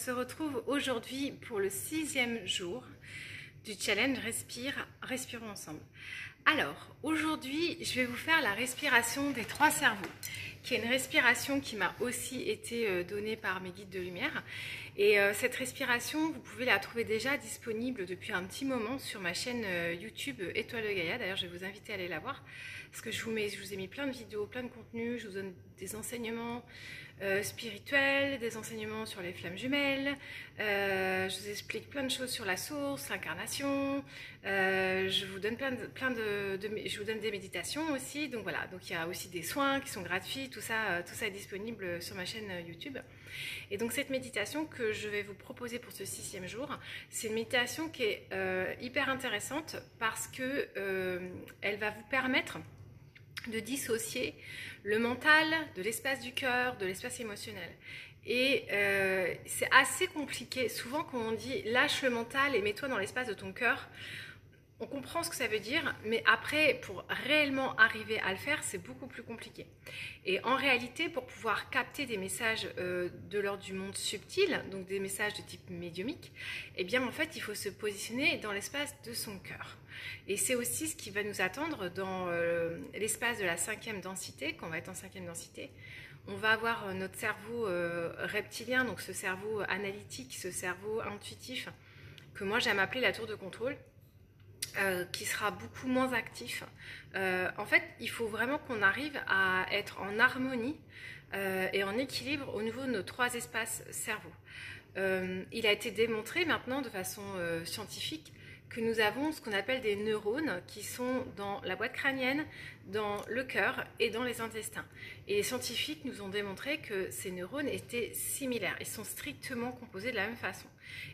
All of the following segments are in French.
se retrouve aujourd'hui pour le 6e jour du challenge Respirons ensemble. Alors, aujourd'hui, je vais vous faire la respiration des 3 cerveaux, qui est une respiration qui m'a aussi été donnée par mes guides de lumière. Et cette respiration, vous pouvez la trouver déjà disponible depuis un petit moment sur ma chaîne YouTube Étoile de Gaïa. D'ailleurs, je vais vous inviter à aller la voir, parce que je vous ai mis plein de vidéos, plein de contenus, je vous donne des enseignements spirituels, des enseignements sur les flammes jumelles, je vous explique plein de choses sur la source, l'incarnation, je vous donne je vous donne des méditations aussi, donc voilà, donc il y a aussi des soins qui sont gratuits, tout ça est disponible sur ma chaîne YouTube. Et donc cette méditation que je vais vous proposer pour ce 6e jour, c'est une méditation qui est hyper intéressante parce que elle va vous permettre de dissocier le mental de l'espace du cœur, de l'espace émotionnel. Et c'est assez compliqué. Souvent quand on dit lâche le mental et mets-toi dans l'espace de ton cœur, on comprend ce que ça veut dire, mais après, pour réellement arriver à le faire, c'est beaucoup plus compliqué. Et en réalité, pour pouvoir capter des messages de l'ordre du monde subtil, donc des messages de type médiumique, eh bien en fait, il faut se positionner dans l'espace de son cœur. Et c'est aussi ce qui va nous attendre dans l'espace de la 5e densité, quand on va être en 5e densité. On va avoir notre cerveau reptilien, donc ce cerveau analytique, ce cerveau intuitif, que moi j'aime appeler la tour de contrôle. Qui sera beaucoup moins actif. En fait, il faut vraiment qu'on arrive à être en harmonie et en équilibre au niveau de nos 3 espaces cerveaux. Il a été démontré maintenant de façon scientifique que nous avons ce qu'on appelle des neurones qui sont dans la boîte crânienne, dans le cœur et dans les intestins. Et les scientifiques nous ont démontré que ces neurones étaient similaires. Ils sont strictement composés de la même façon.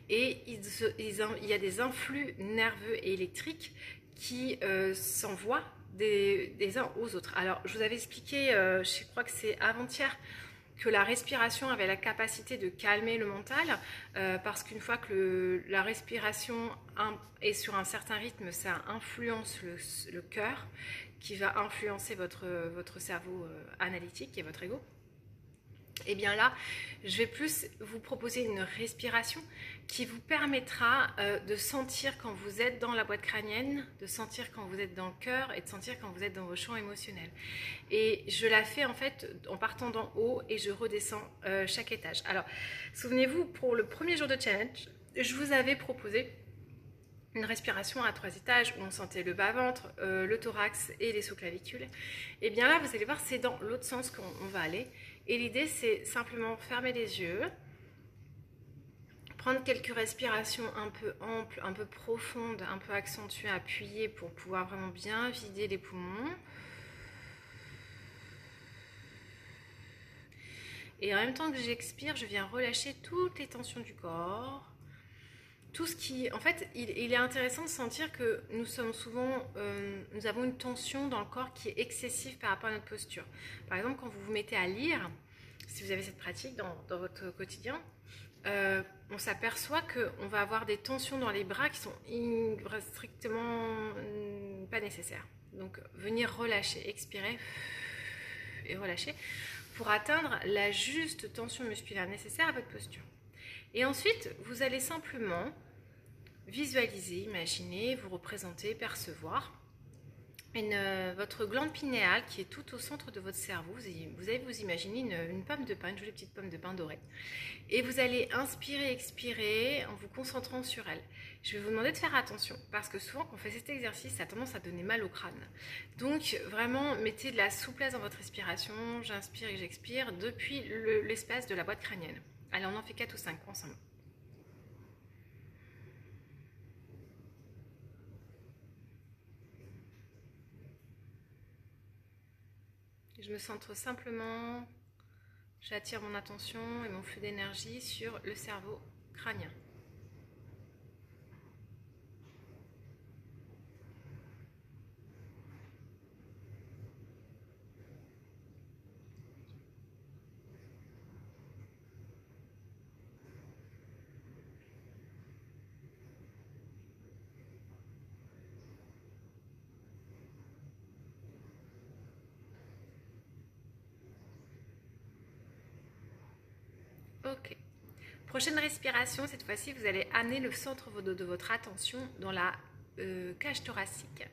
Et il y a des influx nerveux et électriques qui s'envoient des uns aux autres. Alors, je vous avais expliqué, je crois que c'est avant-hier, que la respiration avait la capacité de calmer le mental, parce qu'une fois que la respiration est sur un certain rythme, ça influence le cœur, qui va influencer votre cerveau analytique et votre ego. Et bien là, je vais plus vous proposer une respiration qui vous permettra de sentir quand vous êtes dans la boîte crânienne, de sentir quand vous êtes dans le cœur et de sentir quand vous êtes dans vos champs émotionnels. Et je la fais en fait en partant d'en haut et je redescends chaque étage. Alors, souvenez-vous, pour le premier jour de challenge, je vous avais proposé une respiration à 3 étages où on sentait le bas-ventre, le thorax et les sous-clavicules. Et bien là, vous allez voir, c'est dans l'autre sens qu'on va aller. Et l'idée, c'est simplement fermer les yeux, prendre quelques respirations un peu amples, un peu profondes, un peu accentuées, appuyées pour pouvoir vraiment bien vider les poumons. Et en même temps que j'expire, je viens relâcher toutes les tensions du corps. Tout ce qui, en fait, il est intéressant de sentir que nous sommes souvent, nous avons une tension dans le corps qui est excessive par rapport à notre posture. Par exemple, quand vous vous mettez à lire, si vous avez cette pratique dans votre quotidien, on s'aperçoit qu'on va avoir des tensions dans les bras qui sont strictement pas nécessaires. Donc, venir relâcher, expirer et relâcher pour atteindre la juste tension musculaire nécessaire à votre posture. Et ensuite, vous allez simplement visualiser, imaginer, vous représenter, percevoir votre glande pinéale qui est tout au centre de votre cerveau. Vous allez vous imaginer une pomme de pin, une jolie petite pomme de pin dorée. Et vous allez inspirer, expirer en vous concentrant sur elle. Je vais vous demander de faire attention parce que souvent quand on fait cet exercice, ça a tendance à donner mal au crâne. Donc vraiment, mettez de la souplesse dans votre respiration. J'inspire et j'expire depuis l'espace de la boîte crânienne. Allez, on en fait 4 ou 5 ensemble. Je me centre simplement, j'attire mon attention et mon flux d'énergie sur le cerveau crânien. Ok. Prochaine respiration, cette fois-ci, vous allez amener le centre de votre attention dans la cage thoracique,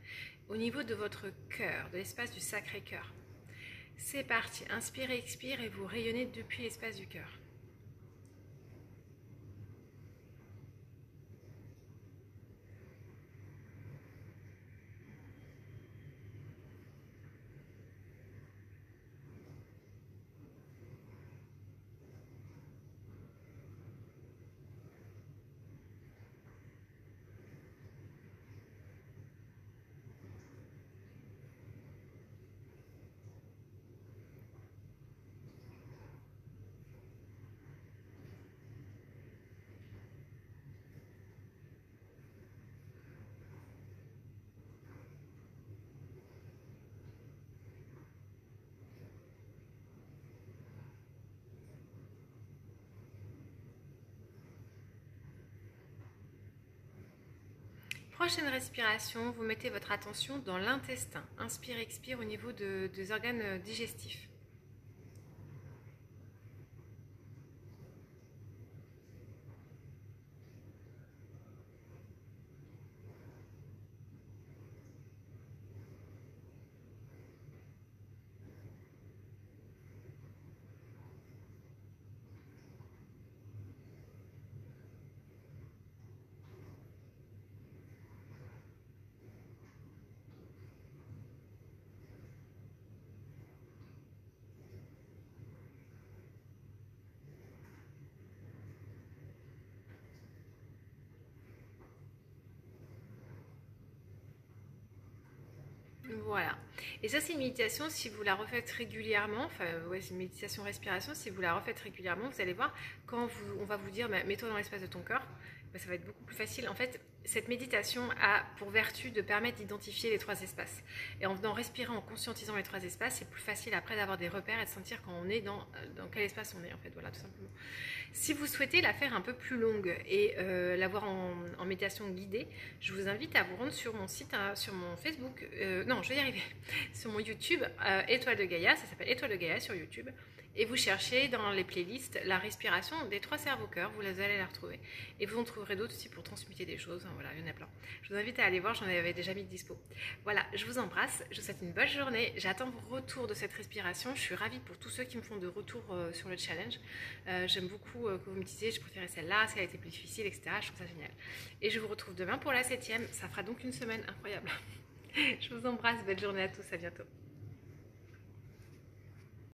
au niveau de votre cœur, de l'espace du Sacré-Cœur. C'est parti, inspirez, expirez et vous rayonnez depuis l'espace du cœur. Prochaine respiration, vous mettez votre attention dans l'intestin. Inspire, expire au niveau des organes digestifs. Voilà. Et ça, c'est une méditation, si vous la refaites régulièrement, enfin, ouais, c'est une méditation respiration, si vous la refaites régulièrement, vous allez voir, quand on va vous dire, bah, mets-toi dans l'espace de ton cœur, bah, ça va être beaucoup plus facile. En fait, cette méditation a pour vertu de permettre d'identifier les 3 espaces. Et en venant respirer, en conscientisant les 3 espaces, c'est plus facile après d'avoir des repères et de sentir quand on est dans quel espace on est, en fait, voilà, tout simplement. Si vous souhaitez la faire un peu plus longue et l'avoir en méditation guidée, je vous invite à vous rendre sur mon site, sur mon Facebook, non, je vais y arriver, sur mon YouTube, Étoile de Gaïa, ça s'appelle Étoile de Gaïa sur YouTube, et vous cherchez dans les playlists la respiration des 3 cerveaux-cœurs, vous allez la retrouver. Et vous en trouverez d'autres aussi pour transmuter des choses, voilà, il y en a plein. Je vous invite à aller voir, j'en avais déjà mis de dispo. Voilà, je vous embrasse, je vous souhaite une bonne journée, j'attends vos retours de cette respiration, je suis ravie pour tous ceux qui me font de retours sur le challenge. J'aime beaucoup que vous me disiez, je préférais celle-là, celle a été plus difficile, etc. Je trouve ça génial. Et je vous retrouve demain pour la 7e, ça fera donc une semaine incroyable. Je vous embrasse, belle journée à tous, à bientôt.